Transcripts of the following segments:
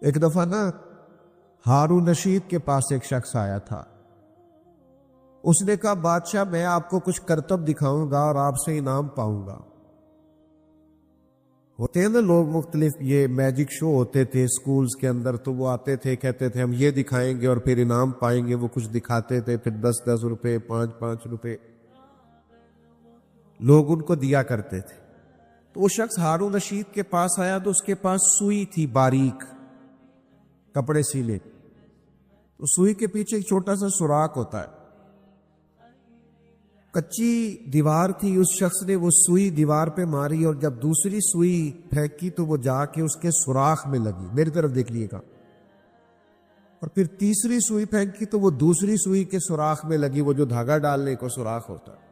ایک دفعہ نا ہارون رشید کے پاس ایک شخص آیا تھا. اس نے کہا بادشاہ میں آپ کو کچھ کرتب دکھاؤں گا اور آپ سے انعام پاؤں گا. ہوتے ہیں نا لوگ مختلف، یہ میجک شو ہوتے تھے اسکولز کے اندر، تو وہ آتے تھے کہتے تھے ہم یہ دکھائیں گے اور پھر انعام پائیں گے. وہ کچھ دکھاتے تھے، پھر 10 روپے 5 روپے لوگ ان کو دیا کرتے تھے. تو وہ شخص ہارون رشید کے پاس آیا تو اس کے پاس سوئی تھی باریک، کپڑے سیلے. تو سوئی کے پیچھے ایک چھوٹا سا سوراخ ہوتا ہے، کچی دیوار تھی. اس شخص نے وہ سوئی دیوار پہ ماری اور جب دوسری سوئی پھینکی تو وہ جا کے اس کے سوراخ میں لگی. میری طرف دیکھ لیے گا. اور پھر تیسری سوئی پھینکی تو وہ دوسری سوئی کے سوراخ میں لگی، وہ جو دھاگا ڈالنے کو سوراخ ہوتا ہے.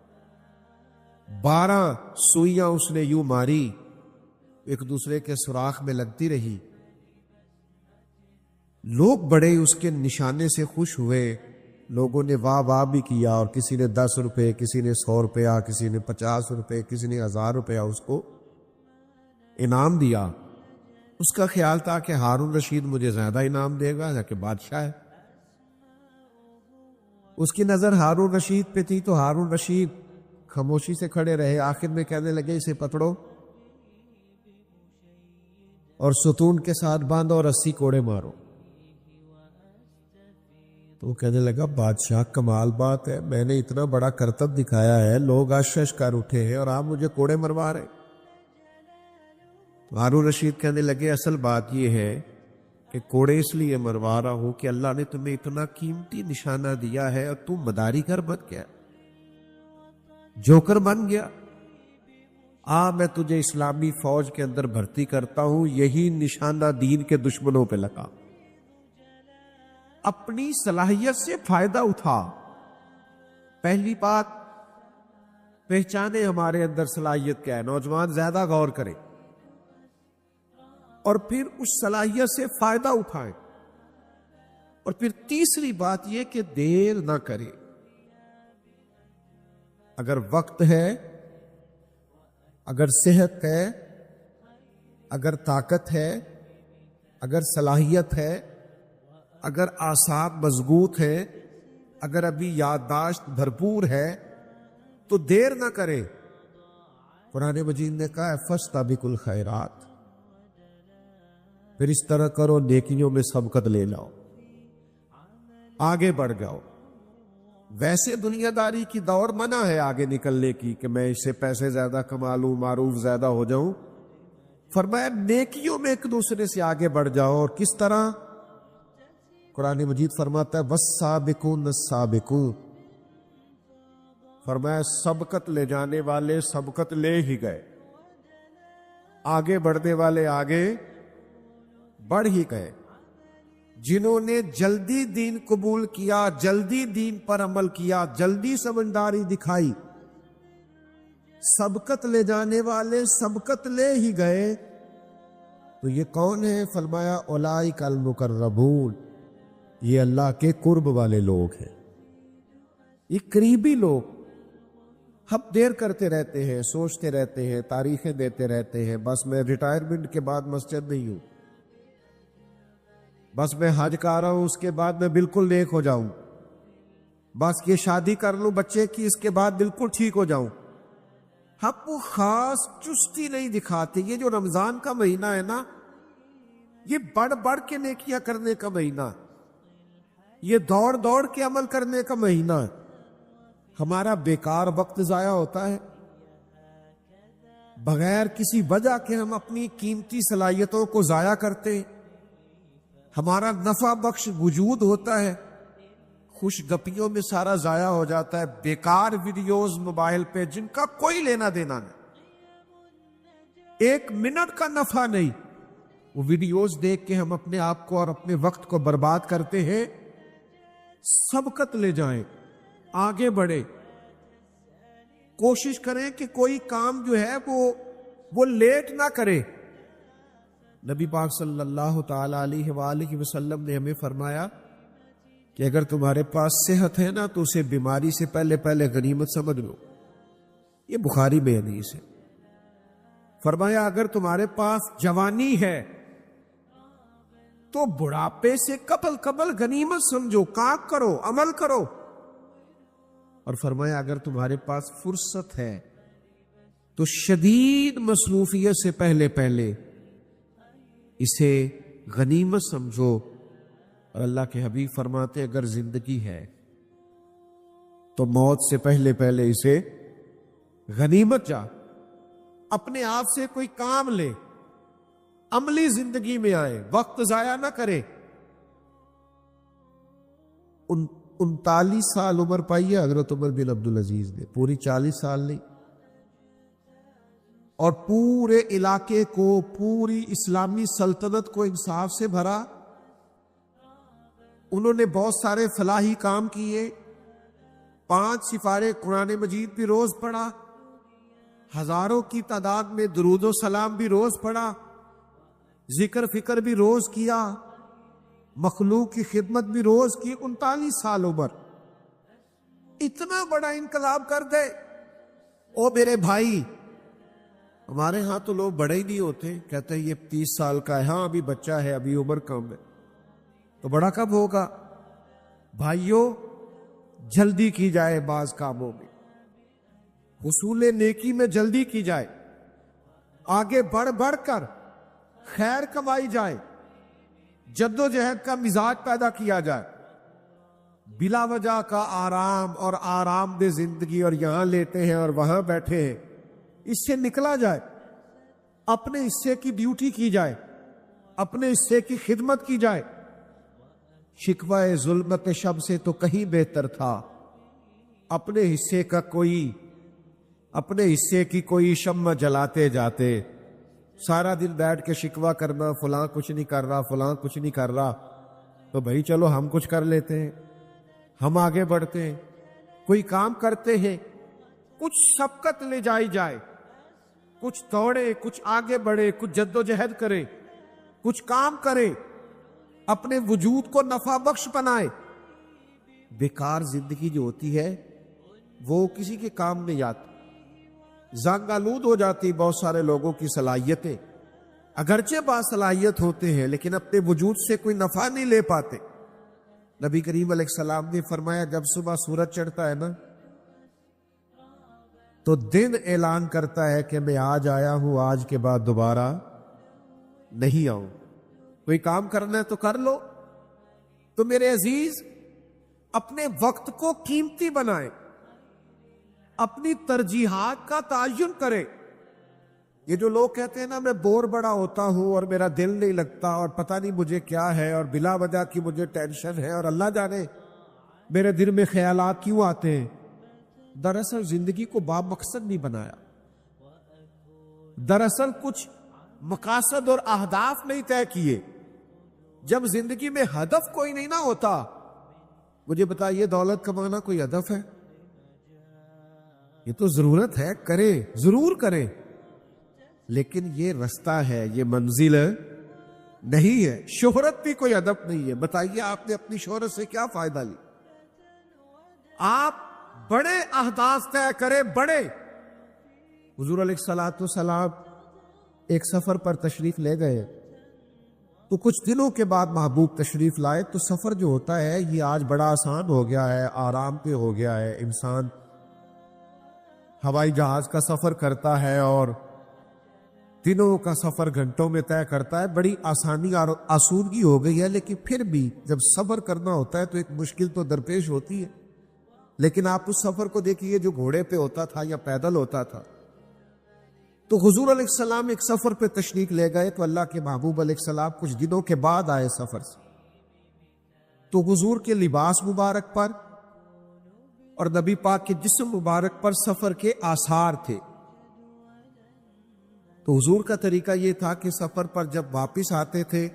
12 سوئیاں اس نے یوں ماری، ایک دوسرے کے سوراخ میں لگتی رہی. لوگ بڑے اس کے نشانے سے خوش ہوئے. لوگوں نے واہ واہ بھی کیا، اور کسی نے 10 روپے، کسی نے 100 روپیہ، کسی نے 50 روپے، کسی نے 1000 روپیہ اس کو انعام دیا. اس کا خیال تھا کہ ہارون رشید مجھے زیادہ انعام دے گا جبکہ بادشاہ ہے. اس کی نظر ہارون رشید پہ تھی تو ہارون رشید خاموشی سے کھڑے رہے. آخر میں کہنے لگے اسے پکڑو اور ستون کے ساتھ باندھو اور 80 کوڑے مارو. تو وہ کہنے لگا بادشاہ کمال بات ہے، میں نے اتنا بڑا کرتب دکھایا ہے، لوگ اشش کر اٹھے ہیں اور آپ مجھے کوڑے مروا رہے. ہارون رشید کہنے لگے اصل بات یہ ہے کہ کوڑے اس لیے مروا رہا ہوں کہ اللہ نے تمہیں اتنا قیمتی نشانہ دیا ہے اور تم مداری کر بن گیا، جوکر بن گیا. میں تجھے اسلامی فوج کے اندر بھرتی کرتا ہوں، یہی نشانہ دین کے دشمنوں پہ لگا. اپنی صلاحیت سے فائدہ اٹھا. پہلی بات پہچانے ہمارے اندر صلاحیت کیا ہے. نوجوان زیادہ غور کریں اور پھر اس صلاحیت سے فائدہ اٹھائیں. اور پھر تیسری بات یہ کہ دیر نہ کریں. اگر وقت ہے، اگر صحت ہے، اگر طاقت ہے، اگر صلاحیت ہے، اگر اعصاب مضبوط ہے، اگر ابھی یادداشت بھرپور ہے تو دیر نہ کرے. قرآن مجید نے کہا فاستبقوا الخیرات، پھر اس طرح کرو نیکیوں میں سبقت لے لاؤ، آگے بڑھ جاؤ. ویسے دنیا داری کی دور منع ہے آگے نکلنے کی کہ میں اس سے پیسے زیادہ کما لوں، معروف زیادہ ہو جاؤں. فرمایا نیکیوں میں ایک دوسرے سے آگے بڑھ جاؤ. اور کس طرح؟ قرآن مجید فرماتا ہے والسابقون السابقون، فرمایا سبقت لے جانے والے سبقت لے ہی گئے، آگے بڑھنے والے آگے بڑھ ہی گئے. جنہوں نے جلدی دین قبول کیا، جلدی دین پر عمل کیا، جلدی سمجھداری دکھائی، سبقت لے جانے والے سبقت لے ہی گئے. تو یہ کون ہے؟ فرمایا اولئک المقربون، یہ اللہ کے قرب والے لوگ ہیں، یہ قریبی لوگ. ہم دیر کرتے رہتے ہیں، سوچتے رہتے ہیں، تاریخیں دیتے رہتے ہیں، بس میں ریٹائرمنٹ کے بعد مسجد نہیں ہوں، بس میں حج کر رہا ہوں اس کے بعد میں بالکل نیک ہو جاؤں، بس یہ شادی کر لوں بچے کی اس کے بعد بالکل ٹھیک ہو جاؤں. ہم وہ خاص چستی نہیں دکھاتے. یہ جو رمضان کا مہینہ ہے نا، یہ بڑھ بڑھ کے نیکیاں کرنے کا مہینہ، یہ دوڑ دوڑ کے عمل کرنے کا مہینہ. ہمارا بیکار وقت ضائع ہوتا ہے، بغیر کسی وجہ کے ہم اپنی قیمتی صلاحیتوں کو ضائع کرتے ہیں. ہمارا نفع بخش وجود ہوتا ہے، خوش گپیوں میں سارا ضائع ہو جاتا ہے. بیکار ویڈیوز موبائل پہ جن کا کوئی لینا دینا نہیں، 1 منٹ کا نفع نہیں. وہ ویڈیوز دیکھ کے ہم اپنے آپ کو اور اپنے وقت کو برباد کرتے ہیں. سبقت لے جائیں، آگے بڑھے، کوشش کریں کہ کوئی کام جو ہے وہ لیٹ نہ کرے. نبی پاک صلی اللہ تعالی علیہ وآلہ وسلم نے ہمیں فرمایا کہ اگر تمہارے پاس صحت ہے نا تو اسے بیماری سے پہلے غنیمت سمجھ لو. یہ بخاری میں حدیث ہے. فرمایا اگر تمہارے پاس جوانی ہے تو بڑھاپے سے قبل غنیمت سمجھو، کام کرو، عمل کرو۔ اور فرمایا اگر تمہارے پاس فرصت ہے تو شدید مصروفیت سے پہلے اسے غنیمت سمجھو۔ اور اللہ کے حبیب فرماتے اگر زندگی ہے تو موت سے پہلے اسے غنیمت جا، اپنے آپ سے کوئی کام لے، عملی زندگی میں آئے، وقت ضائع نہ کرے۔ 39 سال عمر پائی ہے حضرت عمر بن عبدالعزیز نے، پوری 40 سال نہیں، اور پورے علاقے کو، پوری اسلامی سلطنت کو انصاف سے بھرا۔ انہوں نے بہت سارے فلاحی کام کیے، 5 سپارے قرآن مجید بھی روز پڑھا، ہزاروں کی تعداد میں درود و سلام بھی روز پڑھا، ذکر فکر بھی روز کیا، مخلوق کی خدمت بھی روز کی۔ 39 سال عمر، اتنا بڑا انقلاب کر دے۔ او میرے بھائی، ہمارے ہاں تو لوگ بڑے ہی نہیں ہوتے، کہتے ہیں یہ 30 سال کا ہے، ہاں ابھی بچہ ہے، ابھی عمر کم ہے، تو بڑا کب ہوگا؟ بھائیوں، جلدی کی جائے بعض کاموں میں، حصول نیکی میں جلدی کی جائے، آگے بڑھ کر خیر کمائی جائے، جد و جہد کا مزاج پیدا کیا جائے، بلا وجہ کا آرام اور آرام دہ زندگی، اور یہاں لیتے ہیں اور وہاں بیٹھے ہیں، اس سے نکلا جائے، اپنے حصے کی ڈیوٹی کی جائے، اپنے حصے کی خدمت کی جائے۔ شکوہ ظلمت شب سے تو کہیں بہتر تھا اپنے حصے کی کوئی شمع جلاتے جاتے۔ سارا دن بیٹھ کے شکوہ کرنا، فلاں کچھ نہیں کر رہا، فلاں کچھ نہیں کر رہا، تو بھائی چلو ہم کچھ کر لیتے ہیں، ہم آگے بڑھتے ہیں، کوئی کام کرتے ہیں، کچھ سبقت لے جائے، کچھ دوڑے، کچھ آگے بڑھے، کچھ جد و جہد کرے، کچھ کام کرے، اپنے وجود کو نفع بخش بنائے۔ بیکار زندگی جو ہوتی ہے وہ کسی کے کام نہیں آتی، زنگ آلود ہو جاتی بہت سارے لوگوں کی صلاحیتیں، اگرچہ باصلاحیت ہوتے ہیں لیکن اپنے وجود سے کوئی نفع نہیں لے پاتے۔ نبی کریم علیہ السلام نے فرمایا جب صبح سورج چڑھتا ہے نا تو دن اعلان کرتا ہے کہ میں آج آیا ہوں، آج کے بعد دوبارہ نہیں آؤں۔ کوئی کام کرنا ہے تو کر لو۔ تو میرے عزیز، اپنے وقت کو قیمتی بنائیں، اپنی ترجیحات کا تعین کریں۔ یہ جو لوگ کہتے ہیں نا میں بور بڑا ہوتا ہوں اور میرا دل نہیں لگتا اور پتہ نہیں مجھے کیا ہے اور بلا وجہ کی مجھے ٹینشن ہے اور اللہ جانے میرے دل میں خیالات کیوں آتے ہیں، دراصل زندگی کو با مقصد نہیں بنایا، دراصل کچھ مقاصد اور اہداف نہیں طے کیے۔ جب زندگی میں ہدف کوئی نہیں نہ ہوتا، مجھے بتائیے دولت کمانا کوئی ہدف ہے؟ یہ تو ضرورت ہے، کرے ضرور کریں، لیکن یہ رستہ ہے، یہ منزل نہیں ہے۔ شہرت بھی کوئی ہدف نہیں ہے۔ بتائیے آپ نے اپنی شہرت سے کیا فائدہ لی؟ آپ بڑے اہداف طے کریں، بڑے۔ حضور علیہ الصلوۃ والسلام ایک سفر پر تشریف لے گئے تو کچھ دنوں کے بعد محبوب تشریف لائے، تو سفر جو ہوتا ہے یہ آج بڑا آسان ہو گیا ہے، آرام پہ ہو گیا ہے، انسان ہوائی جہاز کا سفر کرتا ہے اور دنوں کا سفر گھنٹوں میں طے کرتا ہے، بڑی آسانی اور آسودگی ہو گئی ہے۔ لیکن پھر بھی جب سفر کرنا ہوتا ہے تو ایک مشکل تو درپیش ہوتی ہے۔ لیکن آپ اس سفر کو دیکھیے جو گھوڑے پہ ہوتا تھا یا پیدل ہوتا تھا، تو حضور علیہ السلام ایک سفر پہ تشریف لے گئے تو اللہ کے محبوب علیہ السلام کچھ دنوں کے بعد آئے سفر سے، تو حضور کے لباس مبارک پر اور نبی پاک کے جسم مبارک پر سفر کے آثار تھے۔ تو حضور کا طریقہ یہ تھا کہ سفر پر جب واپس آتے تھے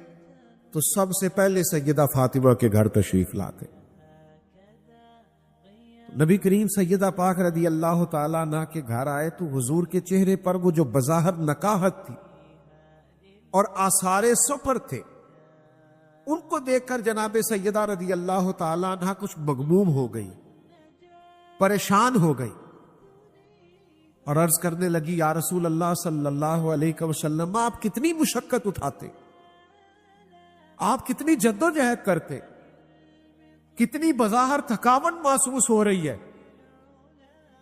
تو سب سے پہلے سیدہ فاطمہ کے گھر تشریف لاتے۔ نبی کریم سیدہ پاک رضی اللہ تعالیٰ عنہ کے گھر آئے تو حضور کے چہرے پر وہ جو بظاہر نکاحت تھی اور آثار سفر تھے، ان کو دیکھ کر جناب سیدہ رضی اللہ تعالیٰ عنہ کچھ مغموم ہو گئی، پریشان ہو گئی، اور عرض کرنے لگی یا رسول اللہ صلی اللہ علیہ وسلم آپ کتنی مشقت اٹھاتے، آپ کتنی جدوجہد کرتے, کتنی بظاہر تھکاوٹ محسوس ہو رہی ہے.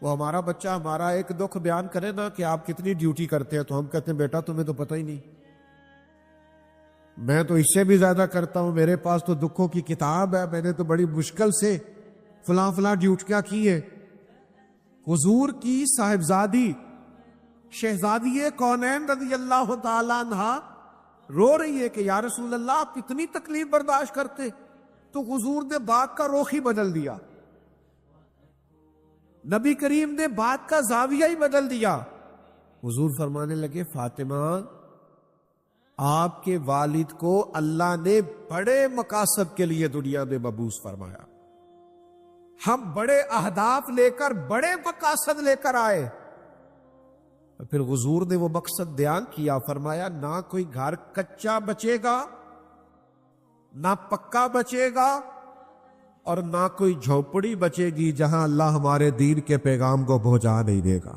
وہ ہمارا بچہ ہمارا ایک دکھ بیان کرے نا کہ آپ کتنی ڈیوٹی کرتے ہیں, تو ہم کہتے ہیں بیٹا تمہیں تو پتہ ہی نہیں, میں تو اس سے بھی زیادہ کرتا ہوں, میرے پاس تو دکھوں کی کتاب ہے, میں نے تو بڑی مشکل سے فلاں فلاں ڈیوٹیاں کی ہے. حضور کی صاحبزادی شہزادی کونین رضی اللہ تعالیٰ عنہا رو رہی ہے کہ یا رسول اللہ آپ اتنی تکلیف برداشت کرتے, تو حضور نے بات کا رخ ہی بدل دیا, نبی کریم نے بات کا زاویہ ہی بدل دیا. حضور فرمانے لگے فاطمہ آپ کے والد کو اللہ نے بڑے مقاصد کے لیے دنیا میں مبعوث فرمایا, ہم بڑے اہداف لے کر بڑے مقاصد لے کر آئے. پھر حضور نے وہ مقصد بیان کیا, فرمایا نہ کوئی گھر کچا بچے گا, نہ پکا بچے گا, اور نہ کوئی جھوپڑی بچے گی جہاں اللہ ہمارے دین کے پیغام کو پہنچا نہیں دے گا.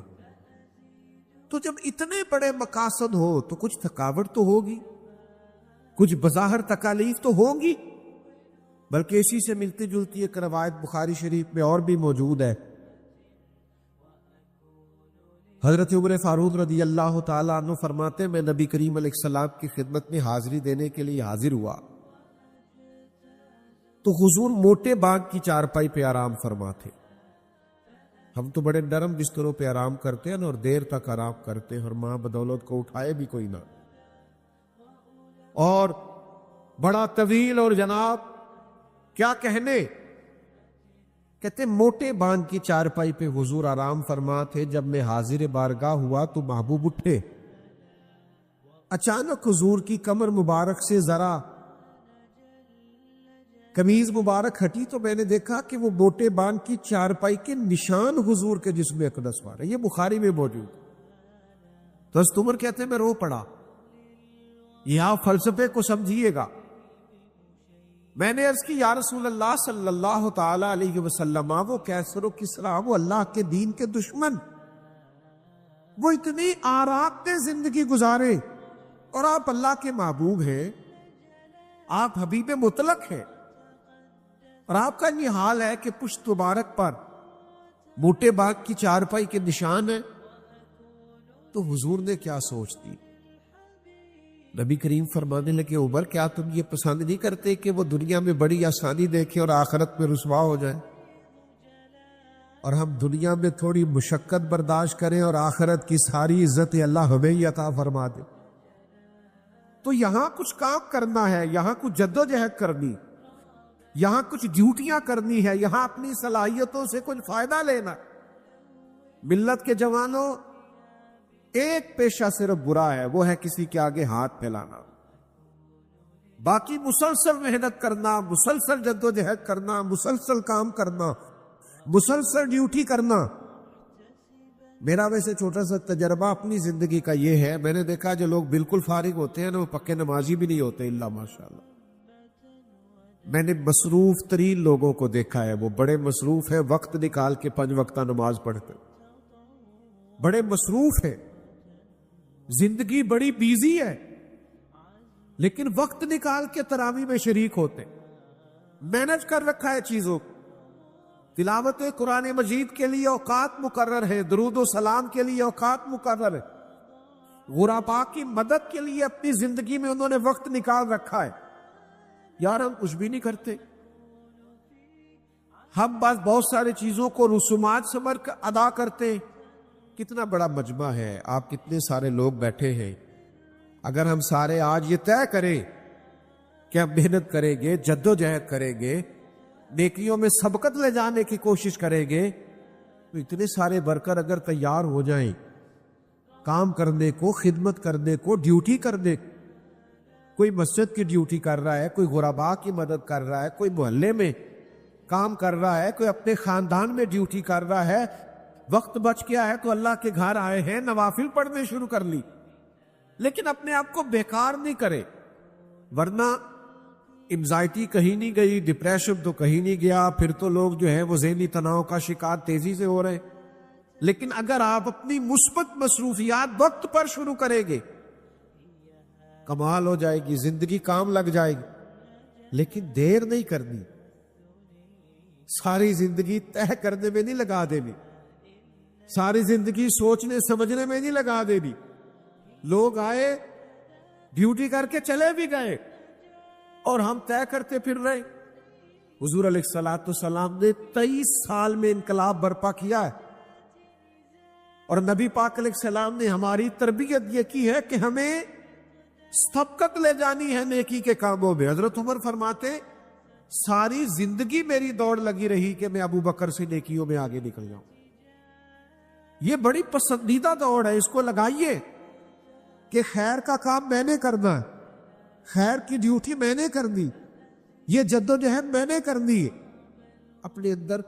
تو جب اتنے بڑے مقاصد ہو تو کچھ تھکاوٹ تو ہوگی, کچھ بظاہر تکالیف تو ہوگی, بلکہ اسی سے ملتی جلتی ایک روایت بخاری شریف میں اور بھی موجود ہے. حضرت عمر فاروق رضی اللہ تعالیٰ عنہ فرماتے میں نبی کریم علیہ السلام کی خدمت میں حاضری دینے کے لیے حاضر ہوا تو حضور موٹے بانگ کی چارپائی پہ آرام فرما تھے. ہم تو بڑے نرم بستروں پہ آرام کرتے ہیں اور دیر تک آرام کرتے ہیں, اور ماں بدولت کو اٹھائے بھی کوئی نہ, اور بڑا طویل, اور جناب کیا کہنے, کہتے موٹے بانگ کی چارپائی پہ حضور آرام فرما تھے. جب میں حاضر بارگاہ ہوا تو محبوب اٹھے, اچانک حضور کی کمر مبارک سے ذرا قمیض مبارک ہٹی تو میں نے دیکھا کہ وہ موٹے بانگ کی چارپائی کے نشان حضور کے جسم اقدس پر ہے. یہ بخاری میں موجود. تو حضرت عمر کہتے ہیں میں رو پڑا. یہ آپ فلسفے کو سمجھیے گا. میں نے عرض کی یا رسول اللہ صلی اللہ تعالی علیہ وسلم, وہ کیسر و کسریٰ, وہ اللہ کے دین کے دشمن, وہ اتنی آرام سے زندگی گزارے, اور آپ اللہ کے محبوب ہیں, آپ حبیب مطلق ہیں, اور آپ کا یہ حال ہے کہ پشت مبارک پر موٹے بانگ کی چارپائی کے نشان ہیں. تو حضور نے کیا سوچ دی؟ نبی کریم فرمانے لگے عمر کیا تم یہ پسند نہیں کرتے کہ وہ دنیا میں بڑی آسانی دیکھیں اور آخرت میں رسوا ہو جائے, اور ہم دنیا میں تھوڑی مشقت برداشت کریں اور آخرت کی ساری عزت اللہ ہمیں ہی عطا فرما دے. تو یہاں کچھ کام کرنا ہے, یہاں کچھ جدوجہد کرنی, یہاں کچھ ڈیوٹیاں کرنی ہے, یہاں اپنی صلاحیتوں سے کچھ فائدہ لینا. ملت کے جوانوں ایک پیشہ صرف برا ہے, وہ ہے کسی کے آگے ہاتھ پھیلانا. باقی مسلسل محنت کرنا, مسلسل جدوجہد کرنا, مسلسل کام کرنا, مسلسل ڈیوٹی کرنا. میرا ویسے چھوٹا سا تجربہ اپنی زندگی کا یہ ہے, میں نے دیکھا جو لوگ بالکل فارغ ہوتے ہیں نا, وہ پکے نمازی بھی نہیں ہوتے الا ماشاءاللہ. میں نے مصروف ترین لوگوں کو دیکھا ہے, وہ بڑے مصروف ہیں, وقت نکال کے 5 وقتہ نماز پڑھتے, بڑے مصروف ہیں, زندگی بڑی بیزی ہے, لیکن وقت نکال کے تراویح میں شریک ہوتے, مینج کر رکھا ہے چیزوں. تلاوت قرآن مجید کے لیے اوقات مقرر ہے, درود و سلام کے لیے اوقات مقرر ہے, غرباء کی مدد کے لیے اپنی زندگی میں انہوں نے وقت نکال رکھا ہے. یار ہم کچھ بھی نہیں کرتے, ہم بس بہت ساری چیزوں کو رسومات سمجھ ادا کرتے. کتنا بڑا مجمع ہے, آپ کتنے سارے لوگ بیٹھے ہیں, اگر ہم سارے آج یہ طے کریں کہ ہم محنت کریں گے, جدوجہد کریں گے, نیکیوں میں سبقت لے جانے کی کوشش کریں گے, تو اتنے سارے ورکر اگر تیار ہو جائیں کام کرنے کو, خدمت کرنے کو, ڈیوٹی کرنے, کوئی مسجد کی ڈیوٹی کر رہا ہے, کوئی غرباء کی مدد کر رہا ہے, کوئی محلے میں کام کر رہا ہے, کوئی اپنے خاندان میں ڈیوٹی کر رہا ہے, وقت بچ گیا ہے تو اللہ کے گھر آئے ہیں, نوافل پڑھنے شروع کر لی, لیکن اپنے آپ کو بیکار نہیں کرے, ورنہ انزائٹی کہیں نہیں گئی, ڈپریشن تو کہیں نہیں گیا, پھر تو لوگ جو ہے وہ ذہنی تناؤ کا شکار تیزی سے ہو رہے ہیں. لیکن اگر آپ اپنی مثبت مصروفیات وقت پر شروع کریں گے, کمال ہو جائے گی, زندگی کام لگ جائے گی. لیکن دیر نہیں کرنی، ساری زندگی طے کرنے میں نہیں لگا دینی، ساری زندگی سوچنے سمجھنے میں نہیں لگا دینی۔ لوگ آئے ڈیوٹی کر کے چلے بھی گئے اور ہم طے کرتے پھر رہے۔ حضور علیہ الصلوۃ والسلام نے 23 سال میں انقلاب برپا کیا ہے، اور نبی پاک علیہ السلام نے ہماری تربیت یہ کی ہے کہ ہمیں سبقت لے جانی ہے نیکی کے کاموں میں۔ حضرت عمر فرماتے ساری زندگی میری دوڑ لگی رہی کہ میں ابو بکر سے نیکیوں میں آگے نکل جاؤں۔ یہ بڑی پسندیدہ دوڑ ہے، اس کو لگائیے کہ خیر کا کام میں نے کرنا ہے، خیر کی ڈیوٹی میں نے کرنی، یہ جدوجہد میں نے کرنی ہے۔ اپنے اندر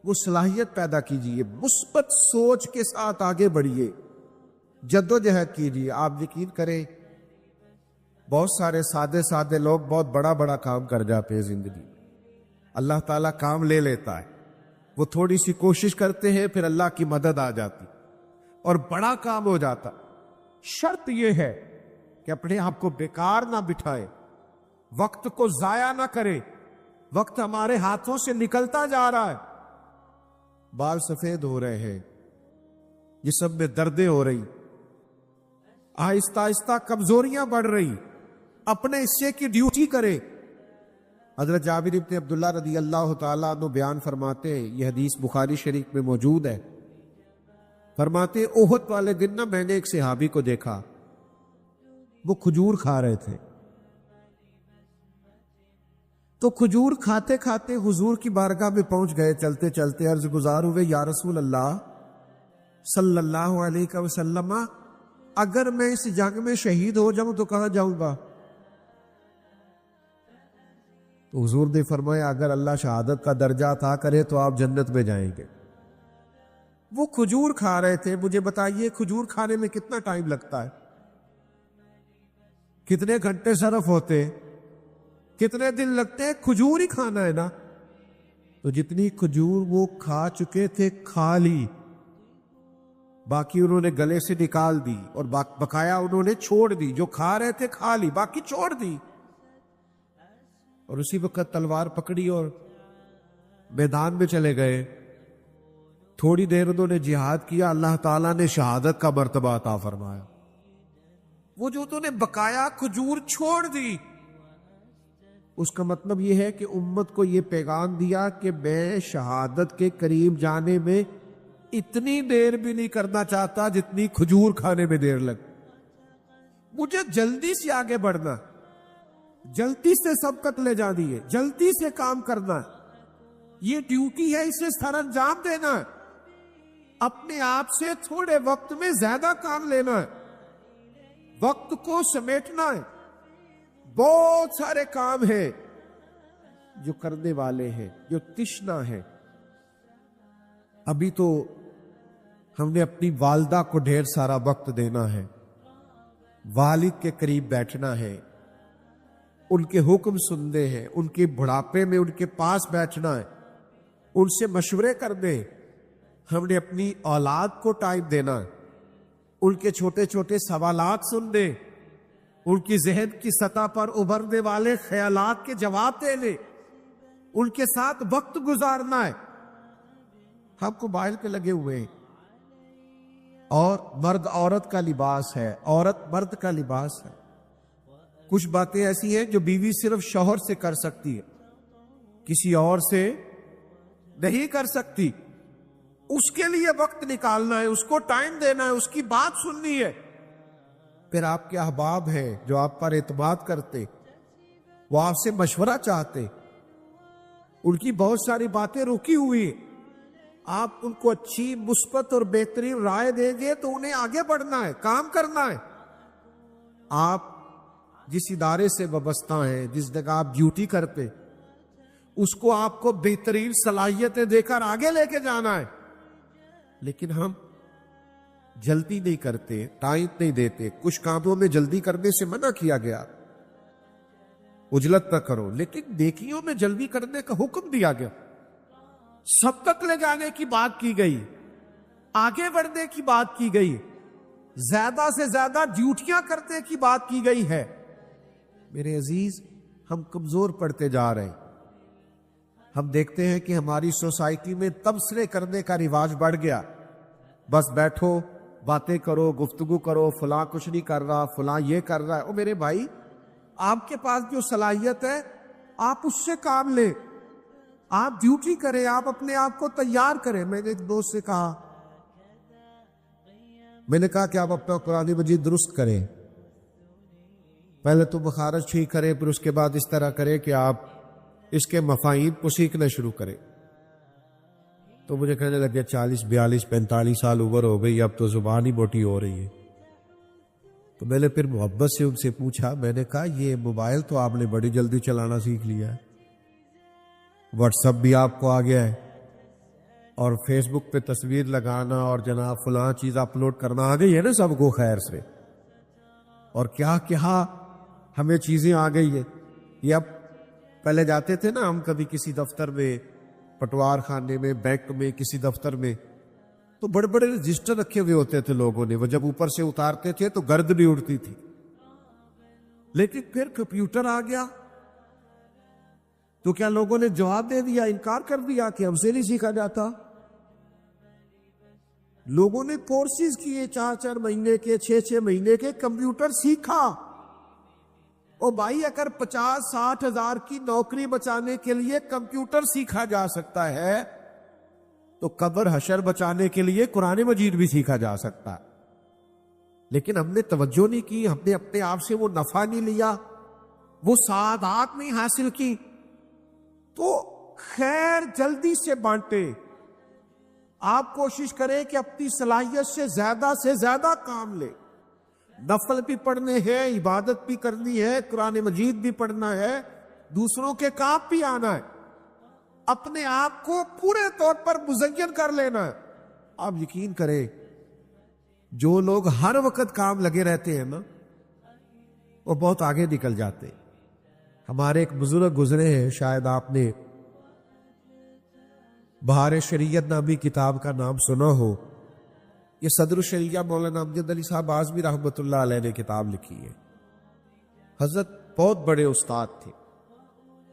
وہ صلاحیت پیدا کیجئے، مثبت سوچ کے ساتھ آگے بڑھیے، جدوجہد کیجئے۔ آپ یقین کریں بہت سارے سادے لوگ بہت بڑا بڑا کام کر جاتے ہیں زندگی میں، اللہ تعالیٰ کام لے لیتا ہے، وہ تھوڑی سی کوشش کرتے ہیں پھر اللہ کی مدد آ جاتی اور بڑا کام ہو جاتا۔ شرط یہ ہے کہ اپنے آپ کو بیکار نہ بٹھائے، وقت کو ضائع نہ کرے۔ وقت ہمارے ہاتھوں سے نکلتا جا رہا ہے، بال سفید ہو رہے ہیں، جسم میں دردیں ہو رہی، آہستہ آہستہ کمزوریاں بڑھ رہی۔ اپنے حصے کی ڈیوٹی کرے۔ حضرت جابر بن عبداللہ رضی اللہ تعالیٰ عنہ بیان فرماتے ہیں، یہ حدیث بخاری شریف میں موجود ہے، فرماتے احد والے دن نہ میں نے ایک صحابی کو دیکھا، وہ کھجور کھا رہے تھے، تو کھجور کھاتے کھاتے حضور کی بارگاہ میں پہنچ گئے، چلتے چلتے عرض گزار ہوئے، یا رسول اللہ صلی اللہ علیہ وسلم، اگر میں اس جنگ میں شہید ہو جاؤں تو کہاں جاؤں گا؟ تو حضور نے فرمایا اگر اللہ شہادت کا درجہ عطا کرے تو آپ جنت میں جائیں گے۔ وہ کھجور کھا رہے تھے۔ مجھے بتائیے کھجور کھانے میں کتنا ٹائم لگتا ہے؟ کتنے گھنٹے صرف ہوتے ہیں؟ کتنے دن لگتے ہیں؟ کھجور ہی کھانا ہے نا۔ تو جتنی کھجور وہ کھا چکے تھے کھا لی، باقی انہوں نے گلے سے نکال دی، اور بقایا انہوں نے چھوڑ دی۔ جو کھا رہے تھے کھا لی، باقی چھوڑ دی، اور اسی وقت تلوار پکڑی اور میدان میں چلے گئے۔ تھوڑی دیر انہوں نے جہاد کیا، اللہ تعالیٰ نے شہادت کا مرتبہ عطا فرمایا۔ وہ جو انہوں نے بقایا کھجور چھوڑ دی، اس کا مطلب یہ ہے کہ امت کو یہ پیغام دیا کہ میں شہادت کے قریب جانے میں اتنی دیر بھی نہیں کرنا چاہتا جتنی کھجور کھانے میں دیر لگ۔ مجھے جلدی سے آگے بڑھنا، جلدی سے سبقت لے جانی ہے، جلدی سے کام کرنا ہے، یہ ڈیوٹی ہے، اسے سر انجام دینا ہے، اپنے آپ سے تھوڑے وقت میں زیادہ کام لینا ہے، وقت کو سمیٹنا ہے۔ بہت سارے کام ہیں جو کرنے والے ہیں، جو تشنا ہے۔ ابھی تو ہم نے اپنی والدہ کو ڈھیر سارا وقت دینا ہے، والد کے قریب بیٹھنا ہے، ان کے حکم سننے ہیں، ان کے بڑھاپے میں ان کے پاس بیٹھنا ہے، ان سے مشورے کرنے۔ ہم نے اپنی اولاد کو ٹائم دینا ہے، ان کے چھوٹے چھوٹے سوالات سننے، ان کی ذہن کی سطح پر ابھرنے والے خیالات کے جواب دینے، ان کے ساتھ وقت گزارنا ہے۔ ہم موبائل پہ لگے ہوئے ہیں، اور مرد عورت کا لباس ہے، عورت مرد کا لباس ہے۔ کچھ باتیں ایسی ہیں جو بیوی صرف شوہر سے کر سکتی ہے، کسی اور سے نہیں کر سکتی۔ اس کے لیے وقت نکالنا ہے، اس کو ٹائم دینا ہے، اس کی بات سننی ہے۔ پھر آپ کے احباب ہیں جو آپ پر اعتماد کرتے، وہ آپ سے مشورہ چاہتے، ان کی بہت ساری باتیں رکی ہوئی ہیں، آپ ان کو اچھی مثبت اور بہترین رائے دیں گے تو انہیں آگے بڑھنا ہے، کام کرنا ہے۔ آپ جس ادارے سے وابستہ ہیں، جس جگہ آپ ڈیوٹی کرتے، اس کو آپ کو بہترین صلاحیتیں دے کر آگے لے کے جانا ہے، لیکن ہم جلدی نہیں کرتے، ٹائم نہیں دیتے۔ کچھ کاموں میں جلدی کرنے سے منع کیا گیا، عجلت نہ کرو، لیکن نیکیوں میں جلدی کرنے کا حکم دیا گیا۔ سبقت لے جانے کی بات کی گئی، آگے بڑھنے کی بات کی گئی، زیادہ سے زیادہ ڈیوٹیاں کرنے کی بات کی گئی ہے۔ میرے عزیز، ہم کمزور پڑتے جا رہے ہیں۔ ہم دیکھتے ہیں کہ ہماری سوسائٹی میں تبصرے کرنے کا رواج بڑھ گیا، بس بیٹھو باتیں کرو، گفتگو کرو، فلاں کچھ نہیں کر رہا، فلاں یہ کر رہا ہے۔ او میرے بھائی، آپ کے پاس جو صلاحیت ہے آپ اس سے کام لیں، آپ ڈیوٹی کریں، آپ اپنے آپ کو تیار کریں۔ میں نے ایک دوست سے کہا، میں نے کہا کہ آپ اپنا قرآن مجید درست کریں، پہلے تو مخارج ٹھیک کریں، پھر اس کے بعد اس طرح کریں کہ آپ اس کے مفاہیم کو سیکھنا شروع کریں۔ تو مجھے کہنے لگے 40 42 45 سال عمر ہو گئی، اب تو زبان ہی موٹی ہو رہی ہے۔ تو میں نے پھر محبت سے ان سے پوچھا، میں نے کہا یہ موبائل تو آپ نے بڑی جلدی چلانا سیکھ لیا ہے، واٹس ایپ بھی آپ کو آ گیا ہے، اور فیس بک پہ تصویر لگانا اور جناب فلاں چیز اپلوڈ کرنا آ گئی ہے نا سب کو خیر سے، اور کیا کیا ہمیں چیزیں آ گئی ہے۔ یہ اب پہلے جاتے تھے نا ہم کبھی کسی دفتر میں، پٹوار خانے میں، بینک میں، کسی دفتر میں، تو بڑے بڑے رجسٹر رکھے ہوئے ہوتے تھے لوگوں نے، وہ جب اوپر سے اتارتے تھے تو گرد بھی اڑتی تھی۔ لیکن پھر کمپیوٹر آ گیا تو کیا لوگوں نے جواب دے دیا، انکار کر دیا کہ ہم سے نہیں سیکھا جاتا؟ لوگوں نے کورسز کیے 4 مہینے کے، 6 مہینے کے، کمپیوٹر سیکھا۔ او بھائی، اگر 50-60 ہزار کی نوکری بچانے کے لیے کمپیوٹر سیکھا جا سکتا ہے تو قبر حشر بچانے کے لیے قرآن مجید بھی سیکھا جا سکتا ہے۔ لیکن ہم نے توجہ نہیں کی، ہم نے اپنے آپ سے وہ نفع نہیں لیا، وہ سعادات نہیں حاصل کی۔ تو خیر جلدی سے بانٹے، آپ کوشش کریں کہ اپنی صلاحیت سے زیادہ کام لیں، نفل بھی پڑھنے ہیں، عبادت بھی کرنی ہے، قرآن مجید بھی پڑھنا ہے، دوسروں کے کام بھی آنا ہے، اپنے آپ کو پورے طور پر مزین کر لینا ہے۔ آپ یقین کریں، جو لوگ ہر وقت کام لگے رہتے ہیں نا، وہ بہت آگے نکل جاتے ہیں۔ ہمارے ایک بزرگ گزرے ہیں، شاید آپ نے بہار شریعت نامی کتاب کا نام سنا ہو۔ یہ صدر الشریعہ مولانا امجد علی صاحب اعظمی رحمۃ اللہ علیہ نے کتاب لکھی ہے۔ حضرت بہت بڑے استاد تھے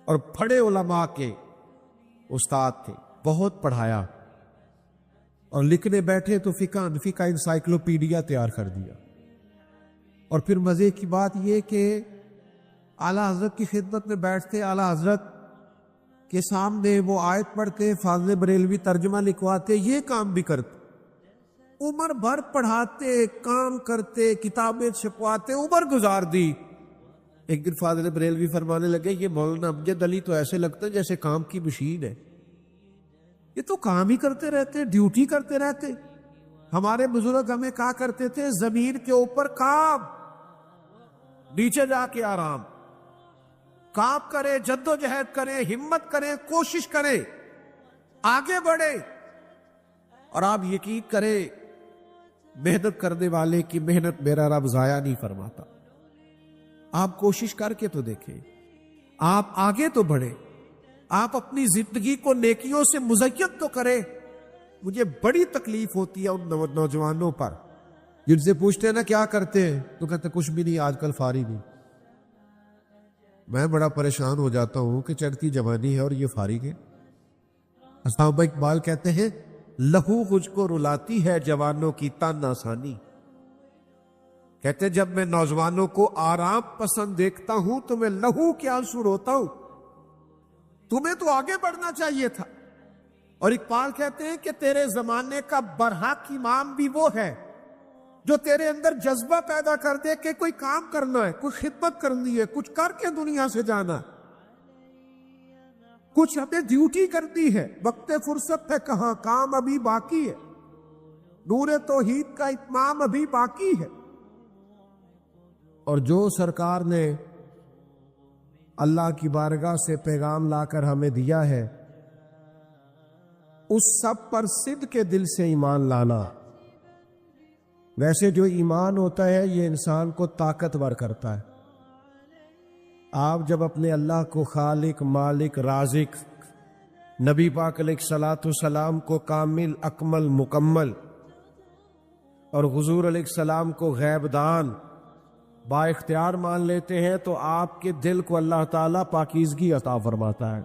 اور بڑے علماء کے استاد تھے، بہت پڑھایا، اور لکھنے بیٹھے تو فقہ حنفی کا انسائکلوپیڈیا تیار کر دیا۔ اور پھر مزے کی بات یہ کہ اعلیٰ حضرت کی خدمت میں بیٹھتے، اعلیٰ حضرت کے سامنے وہ آیت پڑھتے، فاضل بریلوی ترجمہ لکھواتے، یہ کام بھی کرتے، عمر بھر پڑھاتے، کام کرتے، کتابیں چھپواتے، عمر گزار دی۔ ایک دن فاضل بریلوی فرمانے لگے، یہ مولانا امجد علی تو ایسے لگتا ہے جیسے کام کی مشین ہے، یہ تو کام ہی کرتے رہتے، ڈیوٹی کرتے رہتے۔ ہمارے بزرگ ہمیں کہا کرتے تھے، زمین کے اوپر کام، نیچے جا کے آرام۔ کام کرے، جد و جہد کرے، ہمت کرے، کوشش کرے، آگے بڑھے، اور آپ یقین کریں محنت کرنے والے کی محنت میرا رب ضائع نہیں فرماتا۔ آپ کوشش کر کے تو دیکھیں، آپ آگے تو بڑھیں، آپ اپنی زندگی کو نیکیوں سے مزین تو کریں۔ مجھے بڑی تکلیف ہوتی ہے ان نوجوانوں پر جن سے پوچھتے ہیں نا کیا کرتے ہیں تو کہتے کچھ بھی نہیں، آج کل فارغ نہیں۔ میں بڑا پریشان ہو جاتا ہوں کہ چڑھتی جوانی ہے اور یہ فارغ ہے۔ علامہ اقبال کہتے ہیں، لہو مجھ کو رلاتی ہے جوانوں کی تن آسانی۔ کہتے جب میں نوجوانوں کو آرام پسند دیکھتا ہوں تو میں لہو کے آنسو روتا ہوں۔ تمہیں تو آگے بڑھنا چاہیے تھا۔ اور اقبال کہتے ہیں کہ تیرے زمانے کا برحق امام بھی وہ ہے جو تیرے اندر جذبہ پیدا کر دے کہ کوئی کام کرنا ہے، کوئی خدمت کرنی ہے، کچھ کر کے دنیا سے جانا ہے، کچھ ہمیں ڈیوٹی کرتی ہے، وقت فرصت ہے کہاں، کام ابھی باقی ہے، نور توحید کا اتمام ابھی باقی ہے۔ اور جو سرکار نے اللہ کی بارگاہ سے پیغام لا کر ہمیں دیا ہے، اس سب پر صدق کے دل سے ایمان لانا۔ ویسے جو ایمان ہوتا ہے یہ انسان کو طاقتور کرتا ہے۔ آپ جب اپنے اللہ کو خالق، مالک، رازق، نبی پاک علیہ الصلاۃ والسلام کو کامل، اکمل، مکمل، اور حضور علیہ السلام کو غیب دان، با اختیار مان لیتے ہیں تو آپ کے دل کو اللہ تعالیٰ پاکیزگی عطا فرماتا ہے۔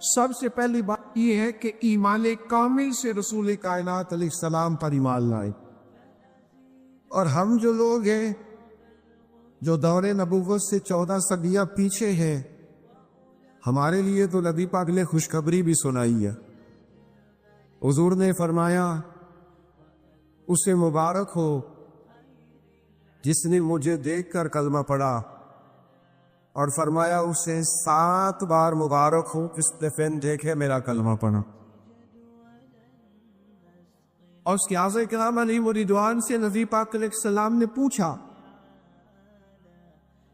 سب سے پہلی بات یہ ہے کہ ایمان کامل سے رسول کائنات علیہ السلام پر ایمان لائیں۔ اور ہم جو لوگ ہیں جو دور نبوت سے 14 صدیاں پیچھے ہیں، ہمارے لیے تو نبی پاک نے خوشخبری بھی سنائی ہے۔ حضور نے فرمایا اسے مبارک ہو جس نے مجھے دیکھ کر کلمہ پڑھا، اور فرمایا اسے 7 بار مبارک ہو جس نے پھر دیکھے میرا کلمہ پڑھا۔ اور اس کے اعضاء کرام علیہ رضوان سے نبی پاک علیہ السلام نے پوچھا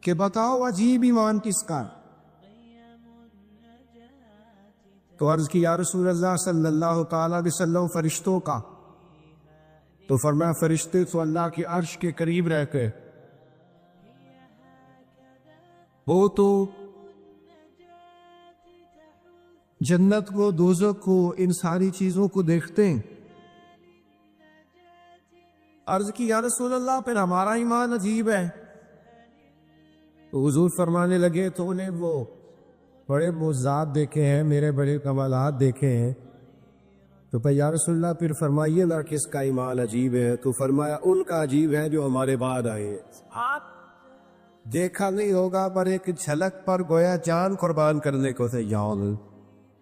کہ بتاؤ عجیب ایمان کس کا؟ تو عرض کی یا رسول اللہ صلی اللہ تعالی علیہ وسلم فرشتوں کا۔ تو فرمایا فرشتے تو اللہ کے عرش کے قریب رہ کے وہ تو جنت کو، دوزخ کو، ان ساری چیزوں کو دیکھتے ہیں۔ عرض کی یا رسول اللہ پھر ہمارا ایمان عجیب ہے۔ تو حضور فرمانے لگے تو انہیں وہ بڑے معجزات دیکھے ہیں، میرے بڑے کمالات دیکھے ہیں۔ تو پھر یا رسول اللہ پھر فرمائیے نا کس کا ایمان عجیب ہے؟ تو فرمایا ان کا عجیب ہے جو ہمارے بعد آئے ہیں۔ دیکھا نہیں ہوگا پر ایک جھلک پر گویا جان قربان کرنے کو تیار۔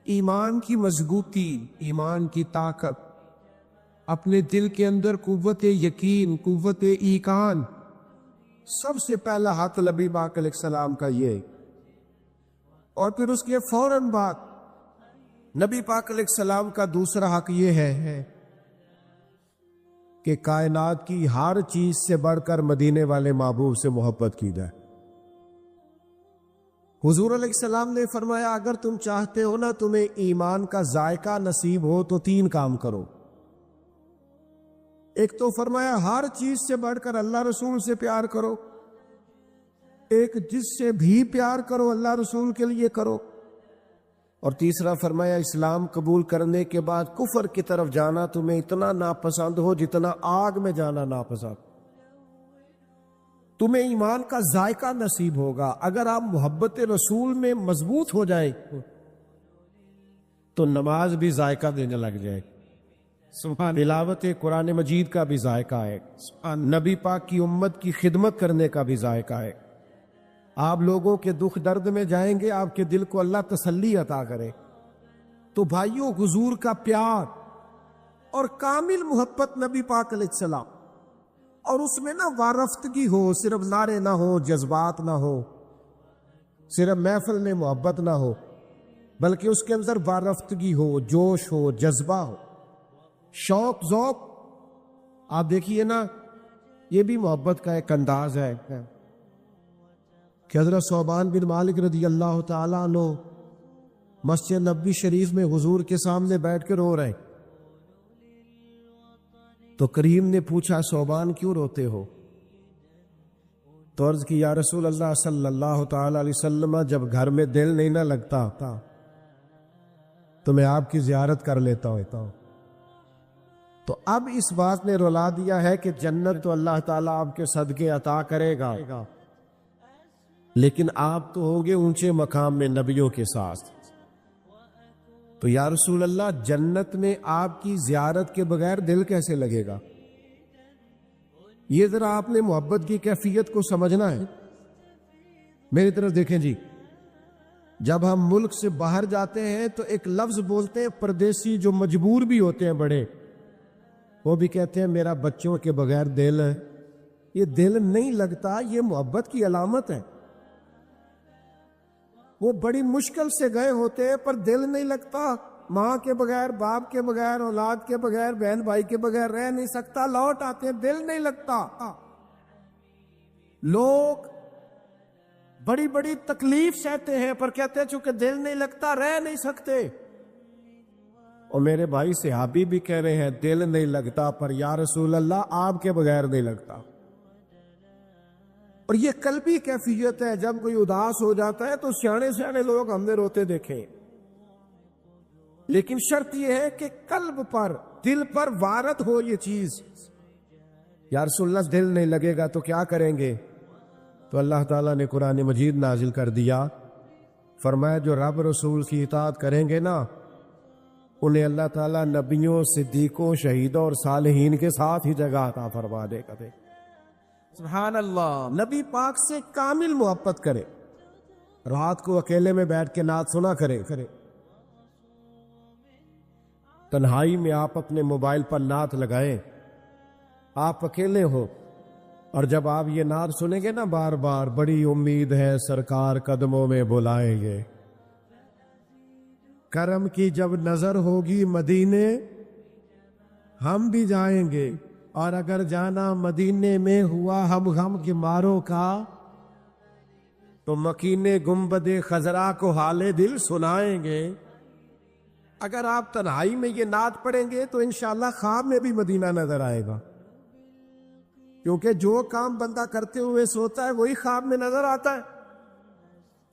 ایمان کی مضبوطی، ایمان کی طاقت، اپنے دل کے اندر قوت یقین، قوت ایقان، سب سے پہلا ہاتھ نبی پاک علیہ السلام کا یہ۔ اور پھر اس کے فوراً بعد نبی پاک علیہ السلام کا دوسرا حق یہ ہے کہ کائنات کی ہر چیز سے بڑھ کر مدینے والے محبوب سے محبت کی جائے۔ حضور علیہ السلام نے فرمایا اگر تم چاہتے ہو نا تمہیں ایمان کا ذائقہ نصیب ہو تو 3 کام کرو۔ ایک تو فرمایا ہر چیز سے بڑھ کر اللہ رسول سے پیار کرو، ایک جس سے بھی پیار کرو اللہ رسول کے لیے کرو، اور تیسرا فرمایا اسلام قبول کرنے کے بعد کفر کی طرف جانا تمہیں اتنا ناپسند ہو جتنا آگ میں جانا ناپسند۔ تمہیں ایمان کا ذائقہ نصیب ہوگا اگر آپ محبت رسول میں مضبوط ہو جائیں تو نماز بھی ذائقہ دینے لگ جائے، تلاوت قرآن مجید کا بھی ذائقہ ہے، نبی پاک کی امت کی خدمت کرنے کا بھی ذائقہ ہے۔ آپ لوگوں کے دکھ درد میں جائیں گے، آپ کے دل کو اللہ تسلی عطا کرے۔ تو بھائیوں حضور کا پیار اور کامل محبت نبی پاک علیہ السلام، اور اس میں نہ وارفتگی ہو، صرف نعرے نہ ہو، جذبات نہ ہو، صرف محفل میں محبت نہ ہو، بلکہ اس کے اندر وارفتگی ہو، جوش ہو، جذبہ ہو، شوق ذوق۔ آپ دیکھیے نا یہ بھی محبت کا ایک انداز ہے کہ حضرت ثوبان بن مالک رضی اللہ تعالیٰ عنہ مسجد نبوی شریف میں حضور کے سامنے بیٹھ کے رو رہے، تو کریم نے پوچھا ثوبان کیوں روتے ہو؟ تو عرض کی یا رسول اللہ صلی اللہ تعالی علیہ وسلم جب گھر میں دل نہیں نہ لگتا تو میں آپ کی زیارت کر لیتا ہوں۔ تو اب اس بات نے رلا دیا ہے کہ جنت تو اللہ تعالیٰ آپ کے صدقے عطا کرے گا، لیکن آپ تو ہوگے اونچے مقام میں نبیوں کے ساتھ۔ تو یا رسول اللہ جنت میں آپ کی زیارت کے بغیر دل کیسے لگے گا؟ یہ ذرا آپ نے محبت کی کیفیت کو سمجھنا ہے۔ میری طرف دیکھیں جی، جب ہم ملک سے باہر جاتے ہیں تو ایک لفظ بولتے ہیں پردیسی جو مجبور بھی ہوتے ہیں بڑے، وہ بھی کہتے ہیں میرا بچوں کے بغیر دل ہے۔ یہ دل نہیں لگتا، یہ محبت کی علامت ہے۔ وہ بڑی مشکل سے گئے ہوتے ہیں پر دل نہیں لگتا، ماں کے بغیر، باپ کے بغیر، اولاد کے بغیر، بہن بھائی کے بغیر رہ نہیں سکتا، لوٹ آتے ہیں، دل نہیں لگتا۔ لوگ بڑی بڑی تکلیف سہتے ہیں پر کہتے ہیں چونکہ دل نہیں لگتا رہ نہیں سکتے۔ اور میرے بھائی صحابی بھی کہہ رہے ہیں دل نہیں لگتا پر یا رسول اللہ آپ کے بغیر نہیں لگتا۔ اور یہ قلبی کیفیت ہے، جب کوئی اداس ہو جاتا ہے تو سیانے سیانے لوگ ہم نے روتے دیکھے، لیکن شرط یہ ہے کہ قلب پر، دل پر وارد ہو یہ چیز یا رسول اللہ دل نہیں لگے گا تو کیا کریں گے؟ تو اللہ تعالیٰ نے قرآن مجید نازل کر دیا، فرمایا جو رب رسول کی اطاعت کریں گے نا انہیں اللہ تعالیٰ نبیوں، صدیقوں، شہیدوں اور صالحین کے ساتھ ہی جگہ عطا فرما دے گا۔ سبحان اللہ، نبی پاک سے کامل محبت کرے، رات کو اکیلے میں بیٹھ کے نعت سنا کرے، تنہائی میں آپ اپنے موبائل پر نعت لگائیں، آپ اکیلے ہو اور جب آپ یہ نعت سنیں گے نا بار بار، بڑی امید ہے سرکار قدموں میں بلائیں گے، کرم کی جب نظر ہوگی مدینے ہم بھی جائیں گے، اور اگر جانا مدینے میں ہوا ہم غم کے ماروں کا تو مکینے گنبد خضرا کو حال دل سنائیں گے۔ اگر آپ تنہائی میں یہ نعت پڑھیں گے تو انشاءاللہ خواب میں بھی مدینہ نظر آئے گا، کیونکہ جو کام بندہ کرتے ہوئے سوتا ہے وہی خواب میں نظر آتا ہے۔